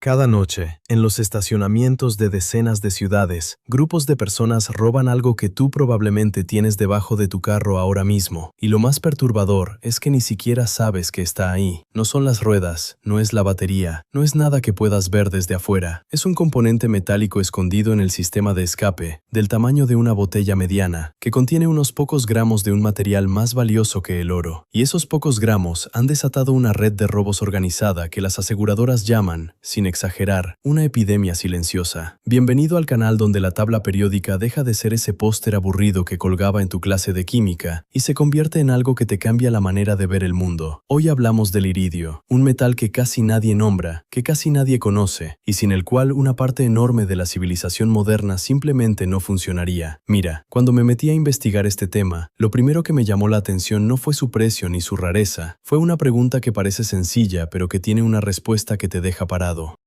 Cada noche, en los estacionamientos de decenas de ciudades, grupos de personas roban algo que tú probablemente tienes debajo de tu carro ahora mismo. Y lo más perturbador es que ni siquiera sabes que está ahí. No son las ruedas, no es la batería, no es nada que puedas ver desde afuera. Es un componente metálico escondido en el sistema de escape, del tamaño de una botella mediana, que contiene unos pocos gramos de un material más valioso que el oro. Y esos pocos gramos han desatado una red de robos organizada que las aseguradoras llaman, sin exagerar, una epidemia silenciosa. Bienvenido al canal donde la tabla periódica deja de ser ese póster aburrido que colgaba en tu clase de química y se convierte en algo que te cambia la manera de ver el mundo. Hoy hablamos del iridio, un metal que casi nadie nombra, que casi nadie conoce, y sin el cual una parte enorme de la civilización moderna simplemente no funcionaría. Mira, cuando me metí a investigar este tema, lo primero que me llamó la atención no fue su precio ni su rareza, fue una pregunta que parece sencilla pero que tiene una respuesta que te deja parado.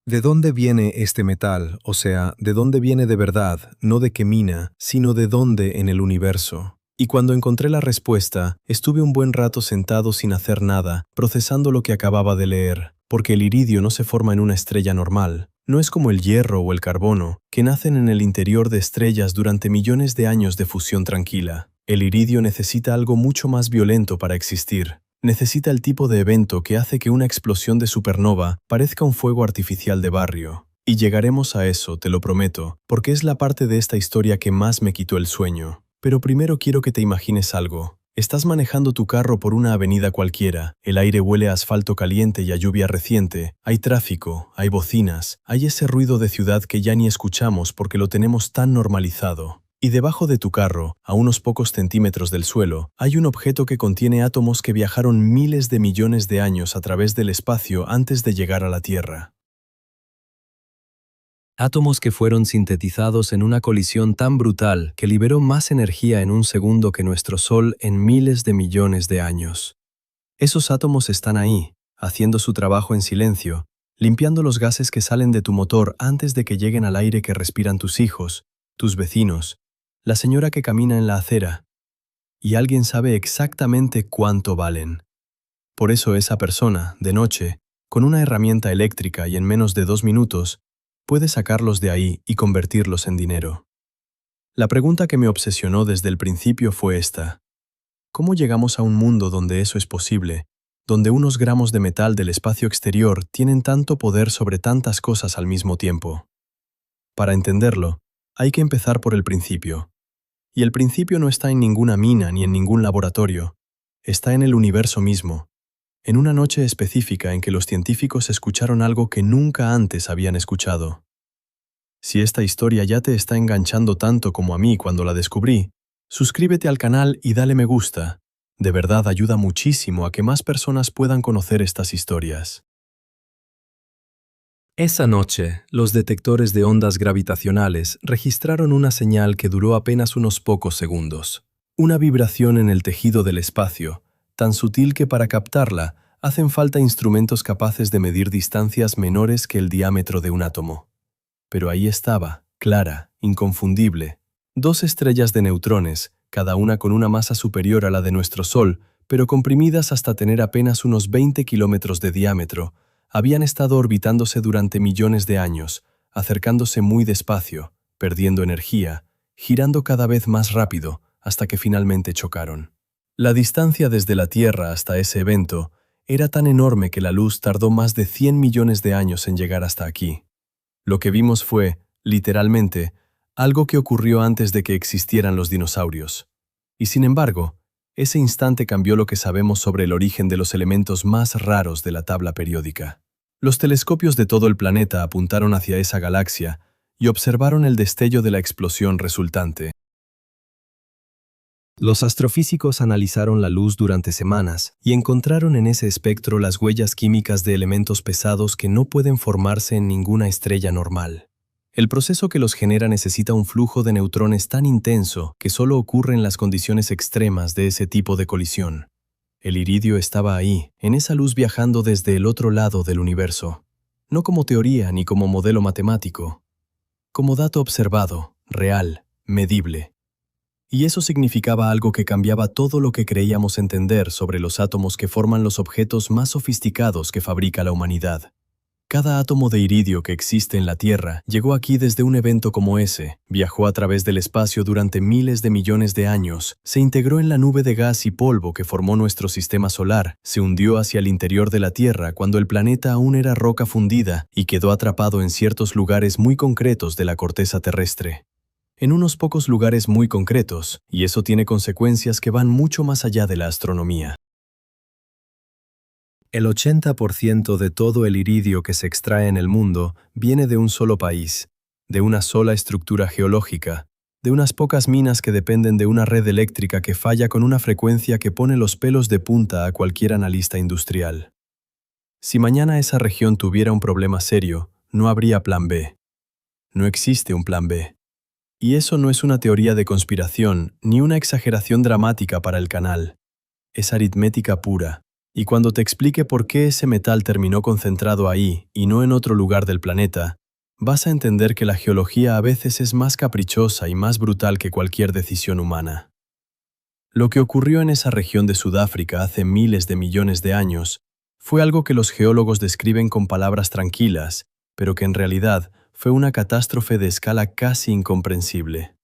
¿De dónde viene este metal? O sea, ¿de dónde viene de verdad? No de qué mina, sino de dónde en el universo. Y cuando encontré la respuesta, estuve un buen rato sentado sin hacer nada, procesando lo que acababa de leer, porque el iridio no se forma en una estrella normal. No es como el hierro o el carbono, que nacen en el interior de estrellas durante millones de años de fusión tranquila. El iridio necesita algo mucho más violento para existir. Necesita el tipo de evento que hace que una explosión de supernova parezca un fuego artificial de barrio. Y llegaremos a eso, te lo prometo, porque es la parte de esta historia que más me quitó el sueño. Pero primero quiero que te imagines algo. Estás manejando tu carro por una avenida cualquiera, el aire huele a asfalto caliente y a lluvia reciente, hay tráfico, hay bocinas, hay ese ruido de ciudad que ya ni escuchamos porque lo tenemos tan normalizado. Y debajo de tu carro, a unos pocos centímetros del suelo, hay un objeto que contiene átomos que viajaron miles de millones de años a través del espacio antes de llegar a la Tierra. Átomos que fueron sintetizados en una colisión tan brutal que liberó más energía en un segundo que nuestro Sol en miles de millones de años. Esos átomos están ahí, haciendo su trabajo en silencio, limpiando los gases que salen de tu motor antes de que lleguen al aire que respiran tus hijos, tus vecinos, la señora que camina en la acera, y alguien sabe exactamente cuánto valen. Por eso esa persona, de noche, con una herramienta eléctrica y en menos de 2 minutos, puede sacarlos de ahí y convertirlos en dinero. La pregunta que me obsesionó desde el principio fue esta: ¿cómo llegamos a un mundo donde eso es posible, donde unos gramos de metal del espacio exterior tienen tanto poder sobre tantas cosas al mismo tiempo? Para entenderlo, hay que empezar por el principio. Y el principio no está en ninguna mina ni en ningún laboratorio. Está en el universo mismo. En una noche específica en que los científicos escucharon algo que nunca antes habían escuchado. Si esta historia ya te está enganchando tanto como a mí cuando la descubrí, suscríbete al canal y dale me gusta. De verdad ayuda muchísimo a que más personas puedan conocer estas historias. Esa noche, los detectores de ondas gravitacionales registraron una señal que duró apenas unos pocos segundos. Una vibración en el tejido del espacio, tan sutil que para captarla hacen falta instrumentos capaces de medir distancias menores que el diámetro de un átomo. Pero ahí estaba, clara, inconfundible. 2 estrellas de neutrones, cada una con una masa superior a la de nuestro Sol, pero comprimidas hasta tener apenas unos 20 kilómetros de diámetro, habían estado orbitándose durante millones de años, acercándose muy despacio, perdiendo energía, girando cada vez más rápido hasta que finalmente chocaron. La distancia desde la Tierra hasta ese evento era tan enorme que la luz tardó más de 100 millones de años en llegar hasta aquí. Lo que vimos fue, literalmente, algo que ocurrió antes de que existieran los dinosaurios. Y sin embargo, ese instante cambió lo que sabemos sobre el origen de los elementos más raros de la tabla periódica. Los telescopios de todo el planeta apuntaron hacia esa galaxia y observaron el destello de la explosión resultante. Los astrofísicos analizaron la luz durante semanas y encontraron en ese espectro las huellas químicas de elementos pesados que no pueden formarse en ninguna estrella normal. El proceso que los genera necesita un flujo de neutrones tan intenso que solo ocurre en las condiciones extremas de ese tipo de colisión. El iridio estaba ahí, en esa luz viajando desde el otro lado del universo. No como teoría ni como modelo matemático, como dato observado, real, medible. Y eso significaba algo que cambiaba todo lo que creíamos entender sobre los átomos que forman los objetos más sofisticados que fabrica la humanidad. Cada átomo de iridio que existe en la Tierra llegó aquí desde un evento como ese, viajó a través del espacio durante miles de millones de años, se integró en la nube de gas y polvo que formó nuestro sistema solar, se hundió hacia el interior de la Tierra cuando el planeta aún era roca fundida y quedó atrapado en ciertos lugares muy concretos de la corteza terrestre. En unos pocos lugares muy concretos, y eso tiene consecuencias que van mucho más allá de la astronomía. El 80% de todo el iridio que se extrae en el mundo viene de un solo país, de una sola estructura geológica, de unas pocas minas que dependen de una red eléctrica que falla con una frecuencia que pone los pelos de punta a cualquier analista industrial. Si mañana esa región tuviera un problema serio, no habría plan B. No existe un plan B. Y eso no es una teoría de conspiración ni una exageración dramática para el canal. Es aritmética pura. Y cuando te explique por qué ese metal terminó concentrado ahí y no en otro lugar del planeta, vas a entender que la geología a veces es más caprichosa y más brutal que cualquier decisión humana. Lo que ocurrió en esa región de Sudáfrica hace miles de millones de años fue algo que los geólogos describen con palabras tranquilas, pero que en realidad fue una catástrofe de escala casi incomprensible.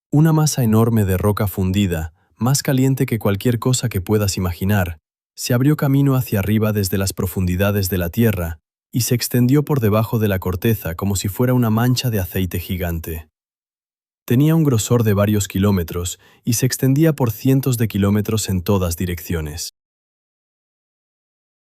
Una masa enorme de roca fundida, más caliente que cualquier cosa que puedas imaginar, se abrió camino hacia arriba desde las profundidades de la Tierra y se extendió por debajo de la corteza como si fuera una mancha de aceite gigante. Tenía un grosor de varios kilómetros y se extendía por cientos de kilómetros en todas direcciones.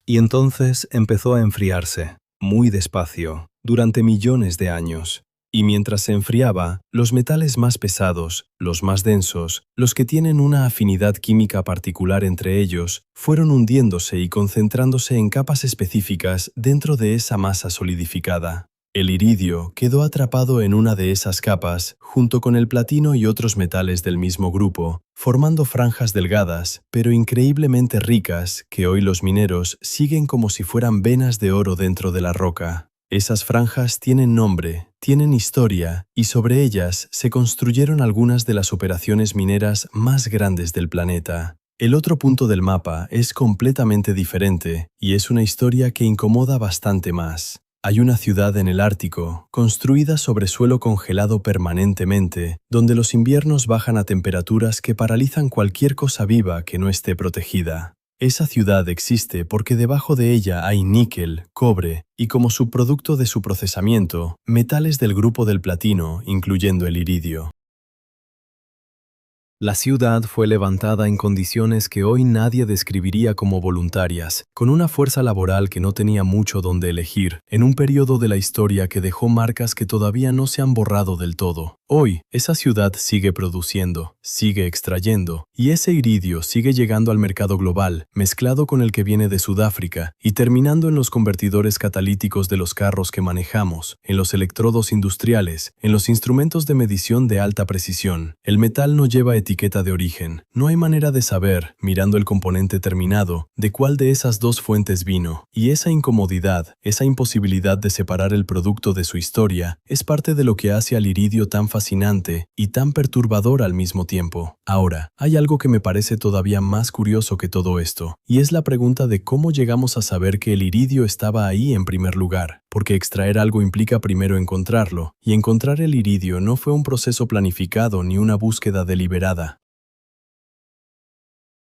Y entonces empezó a enfriarse, muy despacio, durante millones de años. Y mientras se enfriaba, los metales más pesados, los más densos, los que tienen una afinidad química particular entre ellos, fueron hundiéndose y concentrándose en capas específicas dentro de esa masa solidificada. El iridio quedó atrapado en una de esas capas, junto con el platino y otros metales del mismo grupo, formando franjas delgadas, pero increíblemente ricas, que hoy los mineros siguen como si fueran venas de oro dentro de la roca. Esas franjas tienen nombre, tienen historia, y sobre ellas se construyeron algunas de las operaciones mineras más grandes del planeta. El otro punto del mapa es completamente diferente, y es una historia que incomoda bastante más. Hay una ciudad en el Ártico, construida sobre suelo congelado permanentemente, donde los inviernos bajan a temperaturas que paralizan cualquier cosa viva que no esté protegida. Esa ciudad existe porque debajo de ella hay níquel, cobre y como subproducto de su procesamiento, metales del grupo del platino, incluyendo el iridio. La ciudad fue levantada en condiciones que hoy nadie describiría como voluntarias, con una fuerza laboral que no tenía mucho donde elegir, en un periodo de la historia que dejó marcas que todavía no se han borrado del todo. Hoy, esa ciudad sigue produciendo, sigue extrayendo, y ese iridio sigue llegando al mercado global, mezclado con el que viene de Sudáfrica, y terminando en los convertidores catalíticos de los carros que manejamos, en los electrodos industriales, en los instrumentos de medición de alta precisión. El metal no lleva etiqueta de origen. No hay manera de saber, mirando el componente terminado, de cuál de esas dos fuentes vino. Y esa incomodidad, esa imposibilidad de separar el producto de su historia, es parte de lo que hace al iridio tan fascinante y tan perturbador al mismo tiempo. Ahora, hay algo que me parece todavía más curioso que todo esto, y es la pregunta de cómo llegamos a saber que el iridio estaba ahí en primer lugar, porque extraer algo implica primero encontrarlo, y encontrar el iridio no fue un proceso planificado ni una búsqueda deliberada.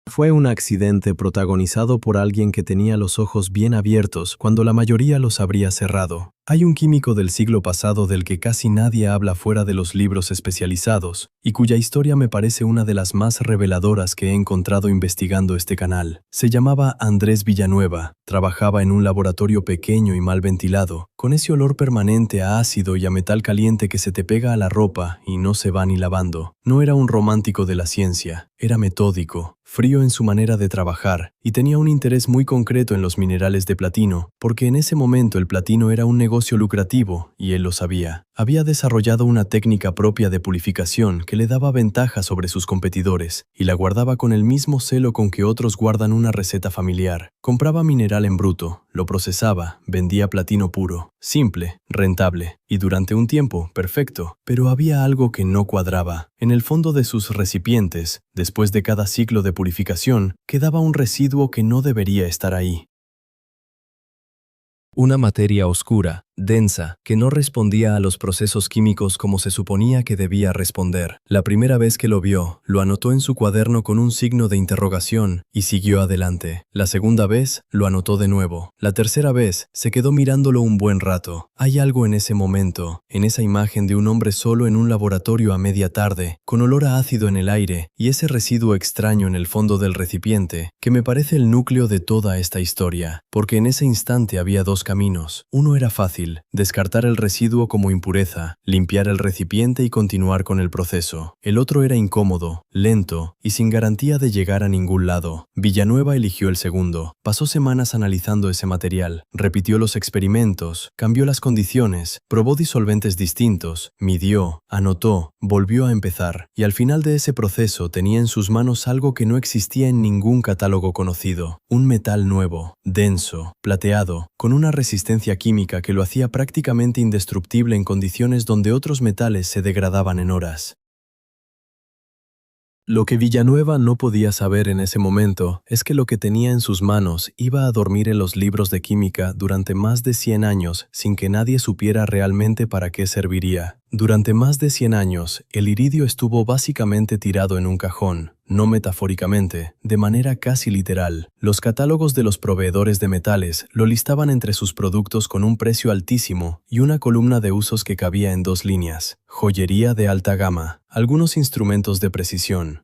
Fue un accidente protagonizado por alguien que tenía los ojos bien abiertos cuando la mayoría los habría cerrado. Hay un químico del siglo pasado del que casi nadie habla fuera de los libros especializados, y cuya historia me parece una de las más reveladoras que he encontrado investigando este canal. Se llamaba Andrés Villanueva, trabajaba en un laboratorio pequeño y mal ventilado, con ese olor permanente a ácido y a metal caliente que se te pega a la ropa y no se va ni lavando. No era un romántico de la ciencia, era metódico, frío en su manera de trabajar, y tenía un interés muy concreto en los minerales de platino, porque en ese momento el platino era un negocio lucrativo, y él lo sabía. Había desarrollado una técnica propia de purificación que le daba ventaja sobre sus competidores y la guardaba con el mismo celo con que otros guardan una receta familiar. Compraba mineral en bruto, lo procesaba, vendía platino puro, simple, rentable y durante un tiempo perfecto, pero había algo que no cuadraba. En el fondo de sus recipientes, después de cada ciclo de purificación, quedaba un residuo que no debería estar ahí. Una materia oscura, densa, que no respondía a los procesos químicos como se suponía que debía responder. La primera vez que lo vio, lo anotó en su cuaderno con un signo de interrogación y siguió adelante. La segunda vez, lo anotó de nuevo. La tercera vez, se quedó mirándolo un buen rato. Hay algo en ese momento, en esa imagen de un hombre solo en un laboratorio a media tarde, con olor a ácido en el aire y ese residuo extraño en el fondo del recipiente, que me parece el núcleo de toda esta historia, porque en ese instante había dos caminos. Uno era fácil: descartar el residuo como impureza, limpiar el recipiente y continuar con el proceso. El otro era incómodo, lento y sin garantía de llegar a ningún lado. Villanueva eligió el segundo. Pasó semanas analizando ese material, repitió los experimentos, cambió las condiciones, probó disolventes distintos, midió, anotó, volvió a empezar, y al final de ese proceso tenía en sus manos algo que no existía en ningún catálogo conocido: un metal nuevo, denso, plateado, con una resistencia química que lo hacía prácticamente indestructible en condiciones donde otros metales se degradaban en horas. Lo que Villanueva no podía saber en ese momento es que lo que tenía en sus manos iba a dormir en los libros de química durante más de 100 años sin que nadie supiera realmente para qué serviría. Durante más de 100 años, el iridio estuvo básicamente tirado en un cajón, no metafóricamente, de manera casi literal. Los catálogos de los proveedores de metales lo listaban entre sus productos con un precio altísimo y una columna de usos que cabía en 2 líneas: joyería de alta gama, algunos instrumentos de precisión.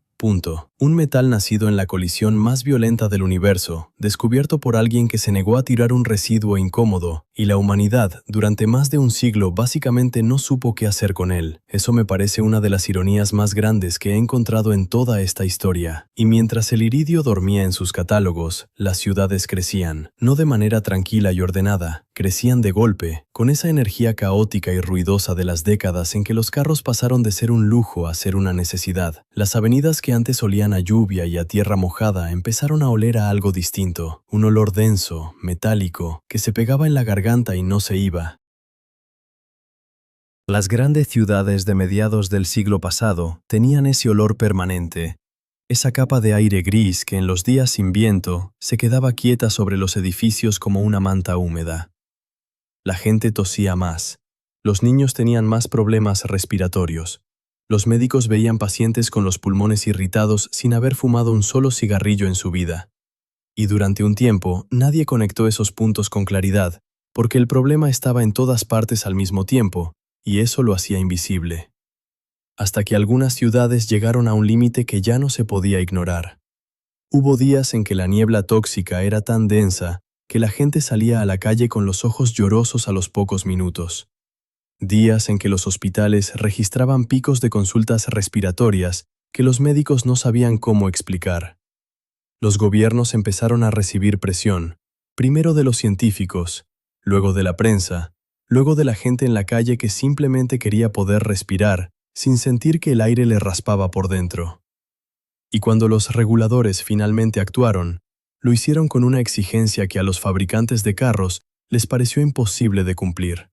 Un metal nacido en la colisión más violenta del universo, descubierto por alguien que se negó a tirar un residuo incómodo, y la humanidad, durante más de un siglo, básicamente no supo qué hacer con él. Eso me parece una de las ironías más grandes que he encontrado en toda esta historia. Y mientras el iridio dormía en sus catálogos, las ciudades crecían, no de manera tranquila y ordenada, crecían de golpe, con esa energía caótica y ruidosa de las décadas en que los carros pasaron de ser un lujo a ser una necesidad. Las avenidas que antes olían a lluvia y a tierra mojada empezaron a oler a algo distinto, un olor denso, metálico, que se pegaba en la garganta y no se iba. Las grandes ciudades de mediados del siglo pasado tenían ese olor permanente, esa capa de aire gris que en los días sin viento se quedaba quieta sobre los edificios como una manta húmeda. La gente tosía más, los niños tenían más problemas respiratorios, los médicos veían pacientes con los pulmones irritados sin haber fumado un solo cigarrillo en su vida. Y durante un tiempo nadie conectó esos puntos con claridad, porque el problema estaba en todas partes al mismo tiempo, y eso lo hacía invisible. Hasta que algunas ciudades llegaron a un límite que ya no se podía ignorar. Hubo días en que la niebla tóxica era tan densa que la gente salía a la calle con los ojos llorosos a los pocos minutos. Días en que los hospitales registraban picos de consultas respiratorias que los médicos no sabían cómo explicar. Los gobiernos empezaron a recibir presión, primero de los científicos, luego de la prensa, luego de la gente en la calle que simplemente quería poder respirar sin sentir que el aire le raspaba por dentro. Y cuando los reguladores finalmente actuaron, lo hicieron con una exigencia que a los fabricantes de carros les pareció imposible de cumplir.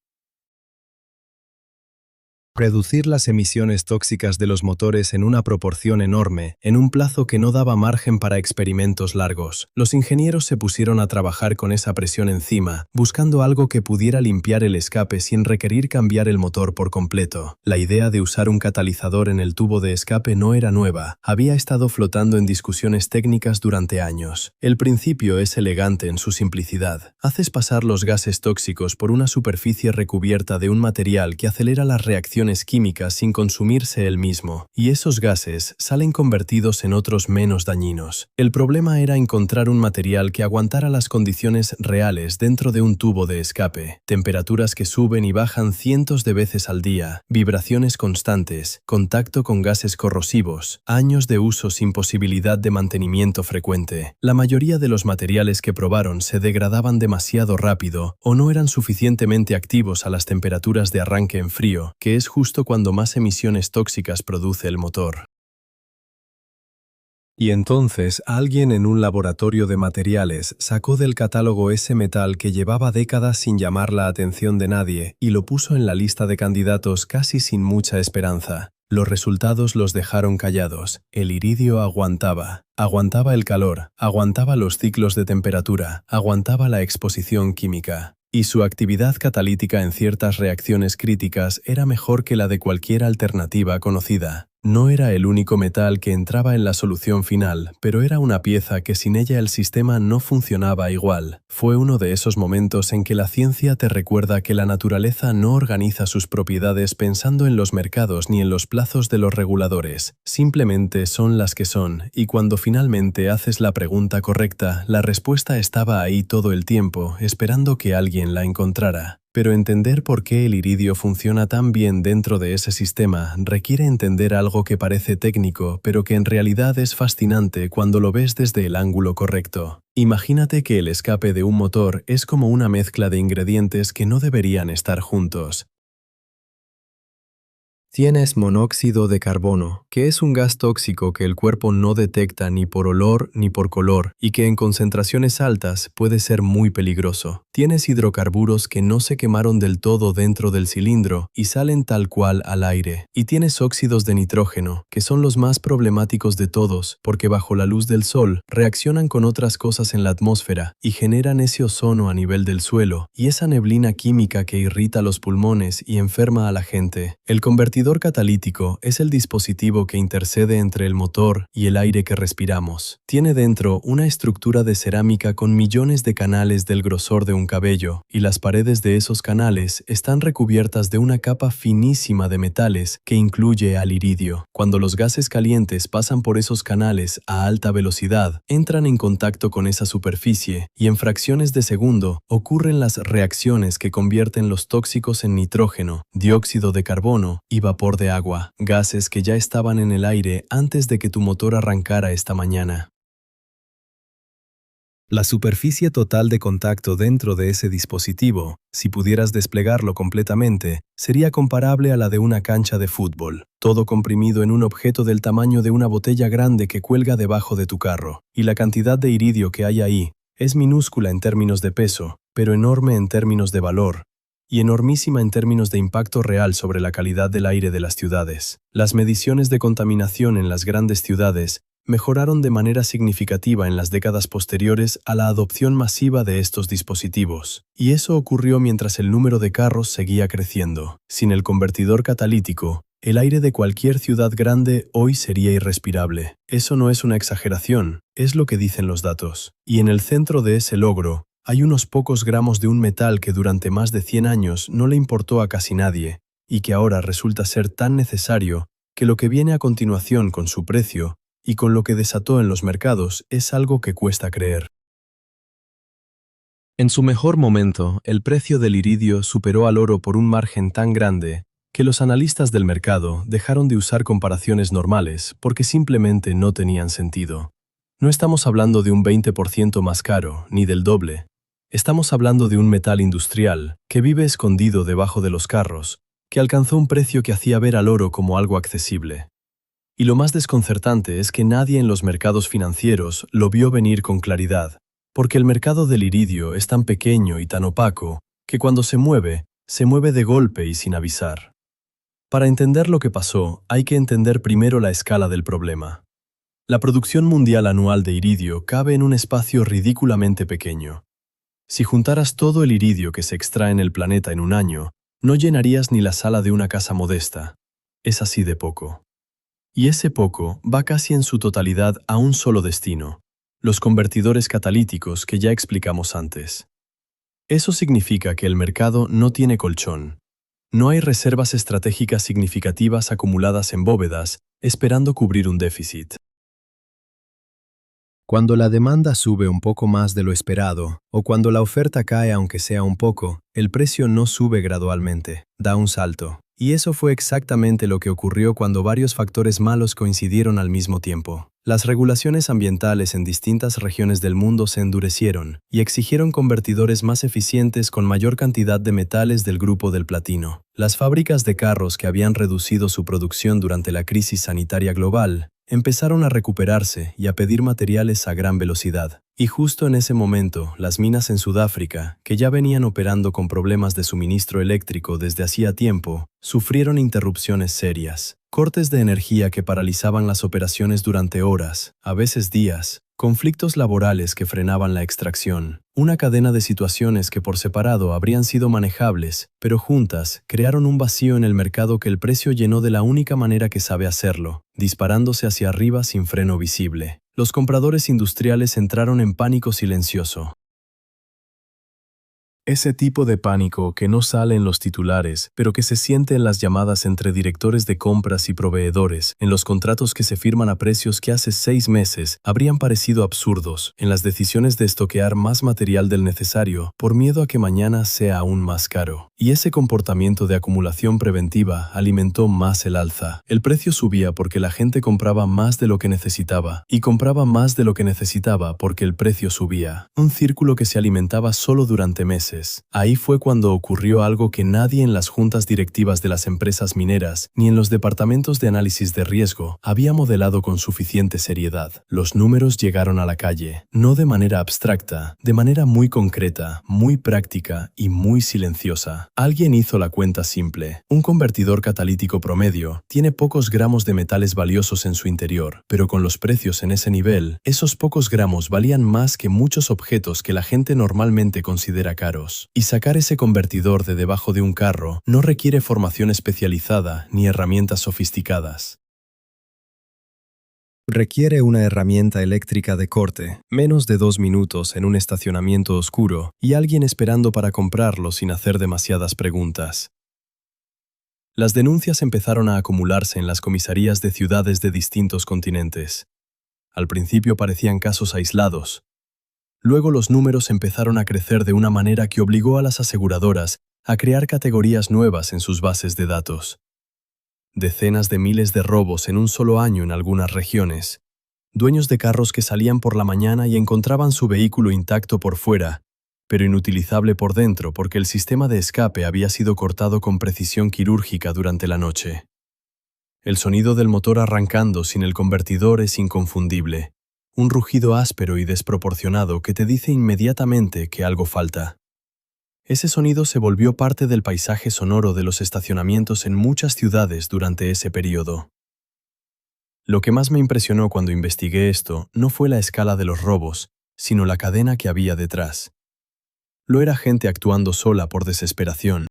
Reducir las emisiones tóxicas de los motores en una proporción enorme, en un plazo que no daba margen para experimentos largos. Los ingenieros se pusieron a trabajar con esa presión encima, buscando algo que pudiera limpiar el escape sin requerir cambiar el motor por completo. La idea de usar un catalizador en el tubo de escape no era nueva, había estado flotando en discusiones técnicas durante años. El principio es elegante en su simplicidad. Haces pasar los gases tóxicos por una superficie recubierta de un material que acelera las reacciones reacciones químicas sin consumirse él mismo, y esos gases salen convertidos en otros menos dañinos. El problema era encontrar un material que aguantara las condiciones reales dentro de un tubo de escape, temperaturas que suben y bajan cientos de veces al día, vibraciones constantes, contacto con gases corrosivos, años de uso sin posibilidad de mantenimiento frecuente. La mayoría de los materiales que probaron se degradaban demasiado rápido o no eran suficientemente activos a las temperaturas de arranque en frío, que es justo cuando más emisiones tóxicas produce el motor. Y entonces alguien en un laboratorio de materiales sacó del catálogo ese metal que llevaba décadas sin llamar la atención de nadie y lo puso en la lista de candidatos casi sin mucha esperanza. Los resultados los dejaron callados. El iridio aguantaba. Aguantaba el calor, aguantaba los ciclos de temperatura, aguantaba la exposición química. Y su actividad catalítica en ciertas reacciones críticas era mejor que la de cualquier alternativa conocida. No era el único metal que entraba en la solución final, pero era una pieza que sin ella el sistema no funcionaba igual. Fue uno de esos momentos en que la ciencia te recuerda que la naturaleza no organiza sus propiedades pensando en los mercados ni en los plazos de los reguladores. Simplemente son las que son, y cuando finalmente haces la pregunta correcta, la respuesta estaba ahí todo el tiempo, esperando que alguien la encontrara. Pero entender por qué el iridio funciona tan bien dentro de ese sistema requiere entender algo que parece técnico, pero que en realidad es fascinante cuando lo ves desde el ángulo correcto. Imagínate que el escape de un motor es como una mezcla de ingredientes que no deberían estar juntos. Tienes monóxido de carbono, que es un gas tóxico que el cuerpo no detecta ni por olor ni por color y que en concentraciones altas puede ser muy peligroso. Tienes hidrocarburos que no se quemaron del todo dentro del cilindro y salen tal cual al aire. Y tienes óxidos de nitrógeno, que son los más problemáticos de todos porque bajo la luz del sol reaccionan con otras cosas en la atmósfera y generan ese ozono a nivel del suelo y esa neblina química que irrita los pulmones y enferma a la gente. El convertidor catalítico es el dispositivo que intercede entre el motor y el aire que respiramos. Tiene dentro una estructura de cerámica con millones de canales del grosor de un cabello, y las paredes de esos canales están recubiertas de una capa finísima de metales que incluye al iridio. Cuando los gases calientes pasan por esos canales a alta velocidad, entran en contacto con esa superficie y en fracciones de segundo ocurren las reacciones que convierten los tóxicos en nitrógeno, dióxido de carbono y vapor de agua, gases que ya estaban en el aire antes de que tu motor arrancara esta mañana. La superficie total de contacto dentro de ese dispositivo, si pudieras desplegarlo completamente, sería comparable a la de una cancha de fútbol, todo comprimido en un objeto del tamaño de una botella grande que cuelga debajo de tu carro, y la cantidad de iridio que hay ahí es minúscula en términos de peso, pero enorme en términos de valor, y enormísima en términos de impacto real sobre la calidad del aire de las ciudades. Las mediciones de contaminación en las grandes ciudades mejoraron de manera significativa en las décadas posteriores a la adopción masiva de estos dispositivos, y eso ocurrió mientras el número de carros seguía creciendo. Sin el convertidor catalítico, el aire de cualquier ciudad grande hoy sería irrespirable. Eso no es una exageración, es lo que dicen los datos. Y en el centro de ese logro, hay unos pocos gramos de un metal que durante más de 100 años no le importó a casi nadie, y que ahora resulta ser tan necesario que lo que viene a continuación con su precio y con lo que desató en los mercados es algo que cuesta creer. En su mejor momento, el precio del iridio superó al oro por un margen tan grande que los analistas del mercado dejaron de usar comparaciones normales porque simplemente no tenían sentido. No estamos hablando de un 20% más caro, ni del doble. Estamos hablando de un metal industrial que vive escondido debajo de los carros, que alcanzó un precio que hacía ver al oro como algo accesible. Y lo más desconcertante es que nadie en los mercados financieros lo vio venir con claridad, porque el mercado del iridio es tan pequeño y tan opaco que cuando se mueve de golpe y sin avisar. Para entender lo que pasó, hay que entender primero la escala del problema. La producción mundial anual de iridio cabe en un espacio ridículamente pequeño. Si juntaras todo el iridio que se extrae en el planeta en un año, no llenarías ni la sala de una casa modesta. Es así de poco. Y ese poco va casi en su totalidad a un solo destino, los convertidores catalíticos que ya explicamos antes. Eso significa que el mercado no tiene colchón. No hay reservas estratégicas significativas acumuladas en bóvedas, esperando cubrir un déficit. Cuando la demanda sube un poco más de lo esperado, o cuando la oferta cae aunque sea un poco, el precio no sube gradualmente, da un salto. Y eso fue exactamente lo que ocurrió cuando varios factores malos coincidieron al mismo tiempo. Las regulaciones ambientales en distintas regiones del mundo se endurecieron y exigieron convertidores más eficientes con mayor cantidad de metales del grupo del platino. Las fábricas de carros que habían reducido su producción durante la crisis sanitaria global empezaron a recuperarse y a pedir materiales a gran velocidad. Y justo en ese momento, las minas en Sudáfrica, que ya venían operando con problemas de suministro eléctrico desde hacía tiempo, sufrieron interrupciones serias. Cortes de energía que paralizaban las operaciones durante horas, a veces días, conflictos laborales que frenaban la extracción, una cadena de situaciones que por separado habrían sido manejables, pero juntas crearon un vacío en el mercado que el precio llenó de la única manera que sabe hacerlo, disparándose hacia arriba sin freno visible. Los compradores industriales entraron en pánico silencioso. Ese tipo de pánico que no sale en los titulares, pero que se siente en las llamadas entre directores de compras y proveedores, en los contratos que se firman a precios que hace 6 meses habrían parecido absurdos, en las decisiones de estoquear más material del necesario por miedo a que mañana sea aún más caro. Y ese comportamiento de acumulación preventiva alimentó más el alza. El precio subía porque la gente compraba más de lo que necesitaba, y compraba más de lo que necesitaba porque el precio subía. Un círculo que se alimentaba solo durante meses. Ahí fue cuando ocurrió algo que nadie en las juntas directivas de las empresas mineras ni en los departamentos de análisis de riesgo había modelado con suficiente seriedad. Los números llegaron a la calle, no de manera abstracta, de manera muy concreta, muy práctica y muy silenciosa. Alguien hizo la cuenta simple. Un convertidor catalítico promedio tiene pocos gramos de metales valiosos en su interior, pero con los precios en ese nivel, esos pocos gramos valían más que muchos objetos que la gente normalmente considera caros. Y sacar ese convertidor de debajo de un carro no requiere formación especializada ni herramientas sofisticadas. Requiere una herramienta eléctrica de corte, menos de 2 minutos en un estacionamiento oscuro y alguien esperando para comprarlo sin hacer demasiadas preguntas. Las denuncias empezaron a acumularse en las comisarías de ciudades de distintos continentes. Al principio parecían casos aislados. Luego los números empezaron a crecer de una manera que obligó a las aseguradoras a crear categorías nuevas en sus bases de datos. Decenas de miles de robos en un solo año en algunas regiones. Dueños de carros que salían por la mañana y encontraban su vehículo intacto por fuera, pero inutilizable por dentro porque el sistema de escape había sido cortado con precisión quirúrgica durante la noche. El sonido del motor arrancando sin el convertidor es inconfundible. Un rugido áspero y desproporcionado que te dice inmediatamente que algo falta. Ese sonido se volvió parte del paisaje sonoro de los estacionamientos en muchas ciudades durante ese periodo. Lo que más me impresionó cuando investigué esto no fue la escala de los robos, sino la cadena que había detrás. Lo era gente actuando sola por desesperación.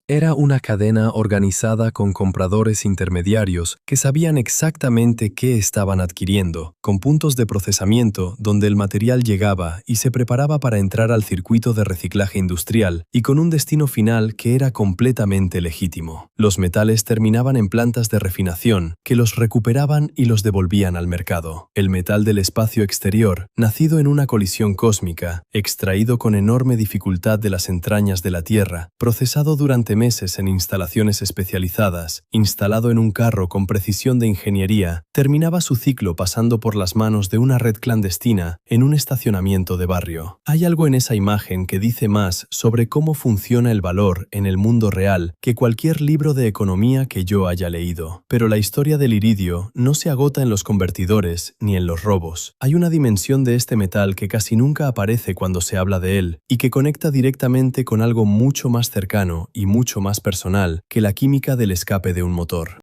Era una cadena organizada con compradores intermediarios que sabían exactamente qué estaban adquiriendo, con puntos de procesamiento donde el material llegaba y se preparaba para entrar al circuito de reciclaje industrial y con un destino final que era completamente legítimo. Los metales terminaban en plantas de refinación que los recuperaban y los devolvían al mercado. El metal del espacio exterior, nacido en una colisión cósmica, extraído con enorme dificultad de las entrañas de la Tierra, procesado durante meses en instalaciones especializadas, instalado en un carro con precisión de ingeniería, terminaba su ciclo pasando por las manos de una red clandestina en un estacionamiento de barrio. Hay algo en esa imagen que dice más sobre cómo funciona el valor en el mundo real que cualquier libro de economía que yo haya leído. Pero la historia del iridio no se agota en los convertidores ni en los robos. Hay una dimensión de este metal que casi nunca aparece cuando se habla de él y que conecta directamente con algo mucho más cercano y mucho más personal que la química del escape de un motor.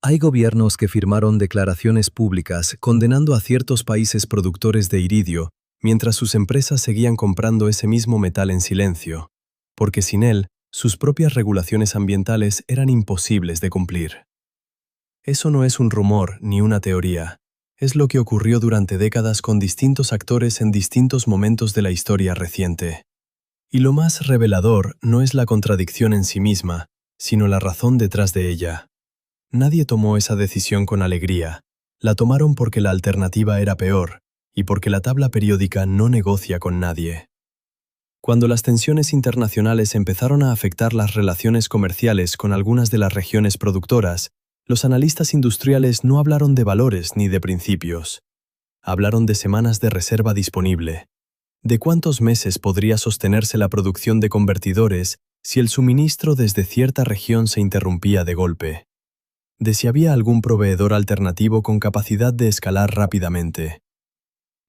Hay gobiernos que firmaron declaraciones públicas condenando a ciertos países productores de iridio mientras sus empresas seguían comprando ese mismo metal en silencio, porque sin él, sus propias regulaciones ambientales eran imposibles de cumplir. Eso no es un rumor ni una teoría. Es lo que ocurrió durante décadas con distintos actores en distintos momentos de la historia reciente. Y lo más revelador no es la contradicción en sí misma, sino la razón detrás de ella. Nadie tomó esa decisión con alegría. La tomaron porque la alternativa era peor, y porque la tabla periódica no negocia con nadie. Cuando las tensiones internacionales empezaron a afectar las relaciones comerciales con algunas de las regiones productoras, los analistas industriales no hablaron de valores ni de principios. Hablaron de semanas de reserva disponible. ¿De cuántos meses podría sostenerse la producción de convertidores si el suministro desde cierta región se interrumpía de golpe? De si había algún proveedor alternativo con capacidad de escalar rápidamente.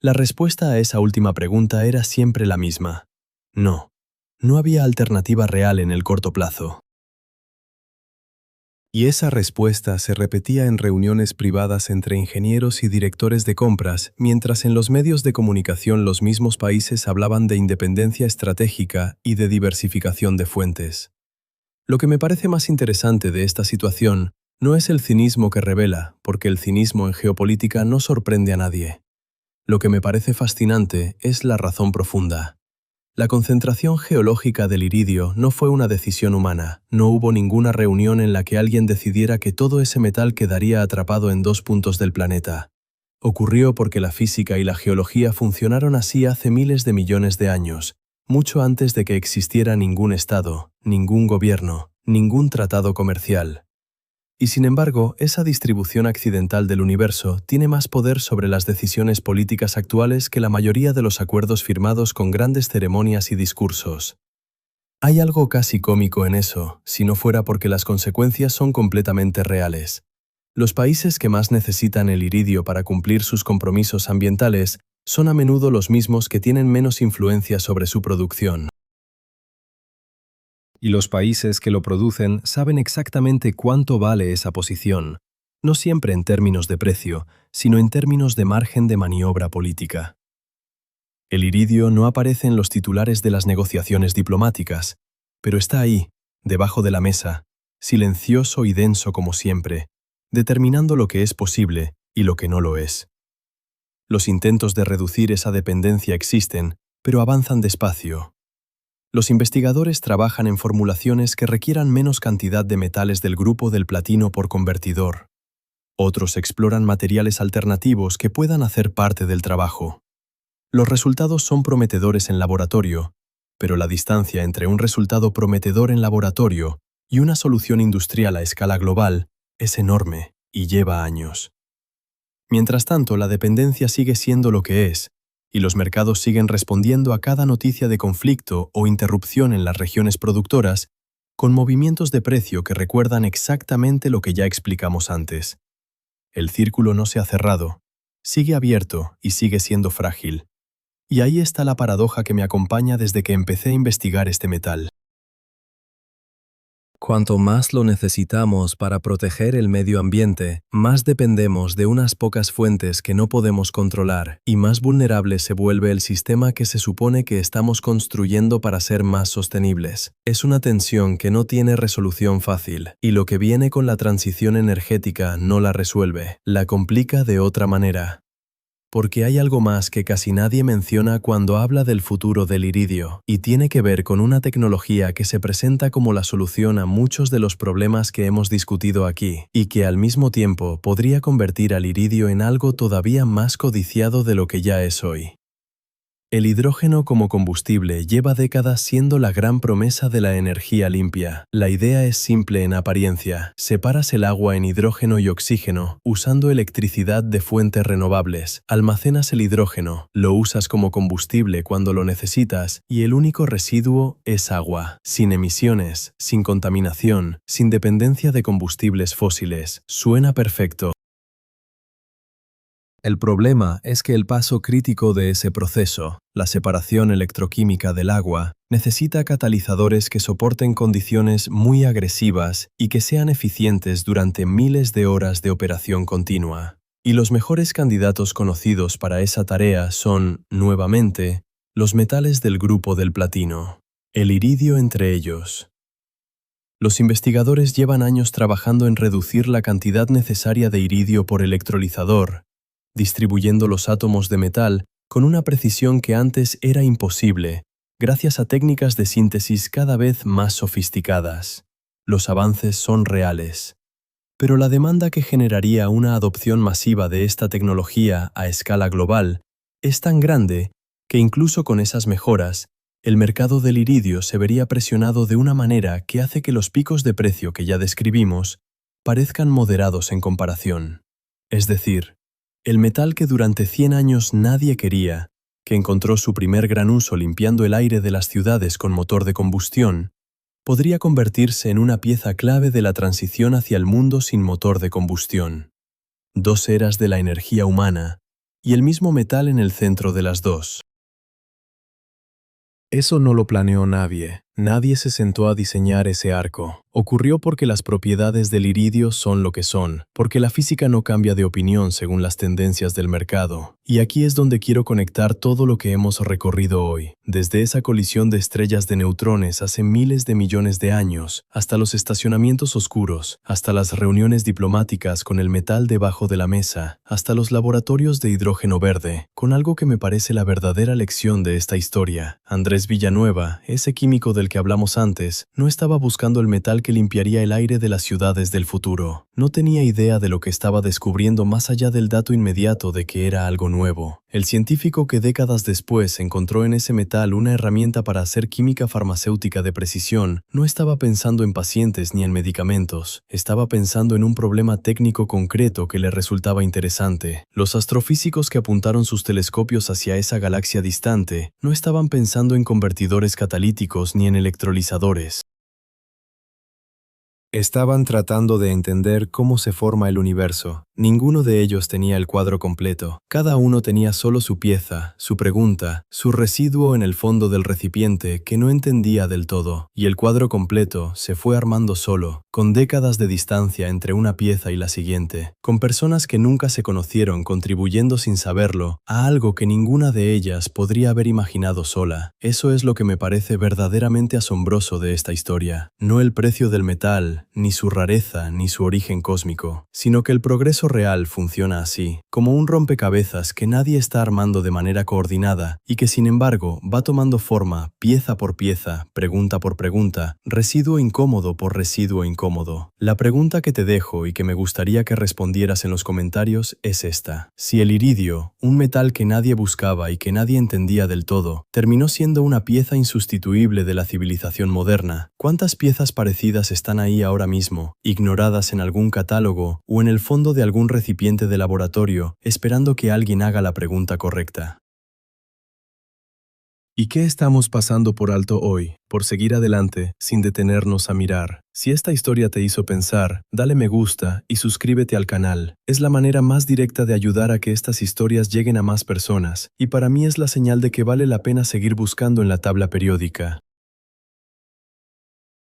La respuesta a esa última pregunta era siempre la misma. No, no había alternativa real en el corto plazo. Y esa respuesta se repetía en reuniones privadas entre ingenieros y directores de compras, mientras en los medios de comunicación los mismos países hablaban de independencia estratégica y de diversificación de fuentes. Lo que me parece más interesante de esta situación no es el cinismo que revela, porque el cinismo en geopolítica no sorprende a nadie. Lo que me parece fascinante es la razón profunda. La concentración geológica del iridio no fue una decisión humana, no hubo ninguna reunión en la que alguien decidiera que todo ese metal quedaría atrapado en 2 puntos del planeta. Ocurrió porque la física y la geología funcionaron así hace miles de millones de años, mucho antes de que existiera ningún estado, ningún gobierno, ningún tratado comercial. Y sin embargo, esa distribución accidental del universo tiene más poder sobre las decisiones políticas actuales que la mayoría de los acuerdos firmados con grandes ceremonias y discursos. Hay algo casi cómico en eso, si no fuera porque las consecuencias son completamente reales. Los países que más necesitan el iridio para cumplir sus compromisos ambientales son a menudo los mismos que tienen menos influencia sobre su producción. Y los países que lo producen saben exactamente cuánto vale esa posición, no siempre en términos de precio, sino en términos de margen de maniobra política. El iridio no aparece en los titulares de las negociaciones diplomáticas, pero está ahí, debajo de la mesa, silencioso y denso como siempre, determinando lo que es posible y lo que no lo es. Los intentos de reducir esa dependencia existen, pero avanzan despacio. Los investigadores trabajan en formulaciones que requieran menos cantidad de metales del grupo del platino por convertidor. Otros exploran materiales alternativos que puedan hacer parte del trabajo. Los resultados son prometedores en laboratorio, pero la distancia entre un resultado prometedor en laboratorio y una solución industrial a escala global es enorme y lleva años. Mientras tanto, la dependencia sigue siendo lo que es, y los mercados siguen respondiendo a cada noticia de conflicto o interrupción en las regiones productoras con movimientos de precio que recuerdan exactamente lo que ya explicamos antes. El círculo no se ha cerrado, sigue abierto y sigue siendo frágil. Y ahí está la paradoja que me acompaña desde que empecé a investigar este metal. Cuanto más lo necesitamos para proteger el medio ambiente, más dependemos de unas pocas fuentes que no podemos controlar, y más vulnerable se vuelve el sistema que se supone que estamos construyendo para ser más sostenibles. Es una tensión que no tiene resolución fácil, y lo que viene con la transición energética no la resuelve, la complica de otra manera. Porque hay algo más que casi nadie menciona cuando habla del futuro del iridio, y tiene que ver con una tecnología que se presenta como la solución a muchos de los problemas que hemos discutido aquí, y que al mismo tiempo podría convertir al iridio en algo todavía más codiciado de lo que ya es hoy. El hidrógeno como combustible lleva décadas siendo la gran promesa de la energía limpia. La idea es simple en apariencia. Separas el agua en hidrógeno y oxígeno, usando electricidad de fuentes renovables. Almacenas el hidrógeno, lo usas como combustible cuando lo necesitas, y el único residuo es agua. Sin emisiones, sin contaminación, sin dependencia de combustibles fósiles. Suena perfecto. El problema es que el paso crítico de ese proceso, la separación electroquímica del agua, necesita catalizadores que soporten condiciones muy agresivas y que sean eficientes durante miles de horas de operación continua. Y los mejores candidatos conocidos para esa tarea son, nuevamente, los metales del grupo del platino, el iridio entre ellos. Los investigadores llevan años trabajando en reducir la cantidad necesaria de iridio por electrolizador, distribuyendo los átomos de metal con una precisión que antes era imposible, gracias a técnicas de síntesis cada vez más sofisticadas. Los avances son reales. Pero la demanda que generaría una adopción masiva de esta tecnología a escala global es tan grande que incluso con esas mejoras, el mercado del iridio se vería presionado de una manera que hace que los picos de precio que ya describimos parezcan moderados en comparación. Es decir, el metal que durante 100 años nadie quería, que encontró su primer gran uso limpiando el aire de las ciudades con motor de combustión, podría convertirse en una pieza clave de la transición hacia el mundo sin motor de combustión. Dos eras de la energía humana, y el mismo metal en el centro de las dos. Eso no lo planeó nadie. Nadie se sentó a diseñar ese arco. Ocurrió porque las propiedades del iridio son lo que son, porque la física no cambia de opinión según las tendencias del mercado. Y aquí es donde quiero conectar todo lo que hemos recorrido hoy, desde esa colisión de estrellas de neutrones hace miles de millones de años, hasta los estacionamientos oscuros, hasta las reuniones diplomáticas con el metal debajo de la mesa, hasta los laboratorios de hidrógeno verde, con algo que me parece la verdadera lección de esta historia. Andrés Villanueva, ese químico del que hablamos antes, no estaba buscando el metal que limpiaría el aire de las ciudades del futuro. No tenía idea de lo que estaba descubriendo más allá del dato inmediato de que era algo nuevo. El científico que décadas después encontró en ese metal una herramienta para hacer química farmacéutica de precisión, no estaba pensando en pacientes ni en medicamentos, estaba pensando en un problema técnico concreto que le resultaba interesante. Los astrofísicos que apuntaron sus telescopios hacia esa galaxia distante no estaban pensando en convertidores catalíticos ni en electrolizadores. Estaban tratando de entender cómo se forma el universo. Ninguno de ellos tenía el cuadro completo. Cada uno tenía solo su pieza, su pregunta, su residuo en el fondo del recipiente que no entendía del todo. Y el cuadro completo se fue armando solo, con décadas de distancia entre una pieza y la siguiente, con personas que nunca se conocieron contribuyendo sin saberlo a algo que ninguna de ellas podría haber imaginado sola. Eso es lo que me parece verdaderamente asombroso de esta historia. No el precio del metal, ni su rareza, ni su origen cósmico, sino que el progreso real funciona así, como un rompecabezas que nadie está armando de manera coordinada y que sin embargo va tomando forma pieza por pieza, pregunta por pregunta, residuo incómodo por residuo incómodo. La pregunta que te dejo y que me gustaría que respondieras en los comentarios es esta. Si el iridio, un metal que nadie buscaba y que nadie entendía del todo, terminó siendo una pieza insustituible de la civilización moderna, ¿cuántas piezas parecidas están ahí ahora mismo, ignoradas en algún catálogo o en el fondo de algún recipiente de laboratorio, esperando que alguien haga la pregunta correcta? ¿Y qué estamos pasando por alto hoy, por seguir adelante, sin detenernos a mirar? Si esta historia te hizo pensar, dale me gusta y suscríbete al canal. Es la manera más directa de ayudar a que estas historias lleguen a más personas, y para mí es la señal de que vale la pena seguir buscando en la tabla periódica.